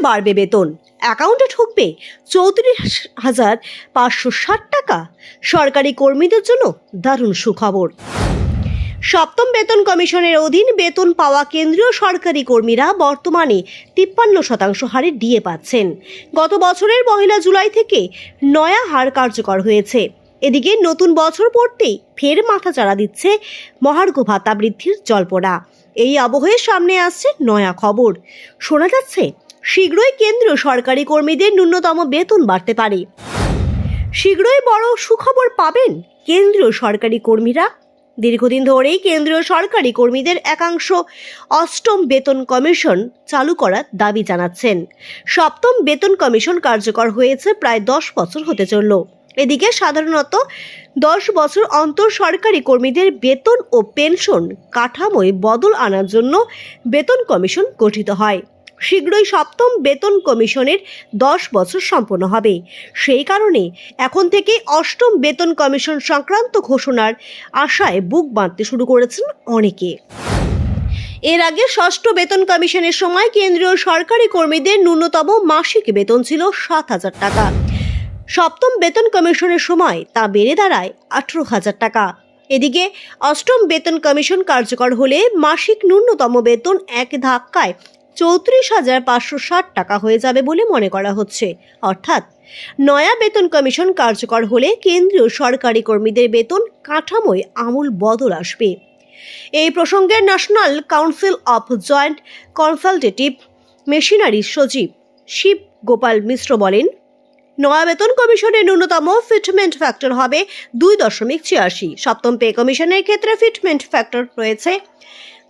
বাড়বে বেতন, অ্যাকাউন্টে ঢুকবে 34,560 টাকা। সরকারি কর্মীদের জন্য দারুণ সুখবর। সপ্তম বেতন কমিশনের অধীন বেতন পাওয়া কেন্দ্রীয় সরকারি কর্মীরা বর্তমানে 53% হারে ডিএ পাচ্ছেন। গত বছরের 1 জুলাই থেকে নয়া হার কার্যকর হয়েছে। এদিকে নতুন বছর পড়তেই ফের মাথাচাড়া দিচ্ছে মহার্ঘ ভাতা বৃদ্ধির জল্পনা। এই আবহে সামনে আসছে নয়া খবর। শোনা যাচ্ছে শীঘ্রই কেন্দ্রীয় সরকারি কর্মীদের ন্যূনতম বেতন বাড়তে পারে। শীঘ্রই বড় সুখবর পাবেন কেন্দ্রীয় সরকারি কর্মীরা। দীর্ঘদিন ধরেই কেন্দ্রীয় সরকারি কর্মীদের একাংশ অষ্টম বেতন কমিশন চালু করার দাবি জানাচ্ছেন। সপ্তম বেতন কমিশন কার্যকর হয়েছে প্রায় 10 বছর হতে চলল। এদিকে সাধারণত 10 বছর অন্তর সরকারি কর্মীদের বেতন ও পেনশন কাঠামোয় বদল আনার জন্য বেতন কমিশন গঠিত হয়। শীঘ্রই সপ্তম বেতন কমিশনের 10 বছর সম্পন্ন হবে। সেই কারণে এখন থেকে অষ্টম বেতন কমিশন সংক্রান্ত ঘোষণার আশায় বুক বাঁধতে শুরু করেছেন অনেকে। এর আগে ষষ্ঠ বেতন কমিশনের সময় কেন্দ্রীয় সরকারি কর্মীদের ন্যূনতম মাসিক বেতন ছিল 7,000 টাকা। সপ্তম বেতন কমিশনের সময় তা বেড়ে দাঁড়ায় 18,000 টাকা। এদিকে অষ্টম বেতন কমিশন কার্যকর হলে মাসিক ন্যূনতম বেতন এক ধাক্কায় 34,560 টাকা হয়ে যাবে বলে মনে করা হচ্ছে। অর্থাৎ নয়া বেতন কমিশন কার্যকর হলে কেন্দ্রীয় সরকারি কর্মীদের বেতন কাঠামোয় আমূল বদল আসবে। এই প্রসঙ্গে National Council of Joint Consultative মেশিনারির সচিব শিব গোপাল মিশ্র বলেন, নয়া বেতন কমিশনের ন্যূনতম ফিটমেন্ট ফ্যাক্টর হবে 2.86। সপ্তম পে কমিশনের ক্ষেত্রে ফিটমেন্ট ফ্যাক্টর রয়েছে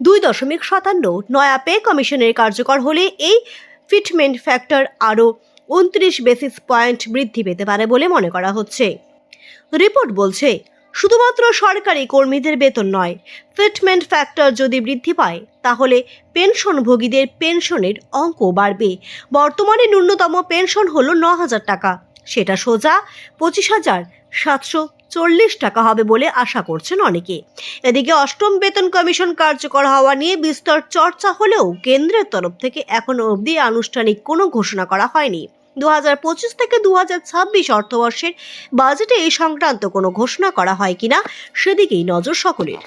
2.57। নয়া পে কমিশনের কার্যকর হলে এই ফিটমেন্ট ফ্যাক্টর আরও 29 বেসিস পয়েন্ট বৃদ্ধি পেতে পারে বলে মনে করা হচ্ছে। রিপোর্ট বলছে, শুধুমাত্র সরকারি কর্মীদের বেতন নয়, ফিটমেন্ট ফ্যাক্টর যদি বৃদ্ধি পায় তাহলে পেনশনভোগীদের পেনশনের অঙ্ক বাড়বে। বর্তমানে ন্যূনতম পেনশন হলো 9,000 টাকা, সেটা সোজা 25,740 টাকা হবে বলে আশা করছেন অনেকে। এদিকে অষ্টম বেতন কমিশন কার্যকর হওয়া নিয়ে বিস্তর চর্চা হলেও কেন্দ্রের তরফ থেকে এখনো অবধি আনুষ্ঠানিক কোনো ঘোষণা করা হয়নি। 2025 থেকে 2026 অর্থবর্ষের বাজেটে এই সংক্রান্ত কোনো ঘোষণা করা হয় কিনা সেদিকেই নজর সকলের।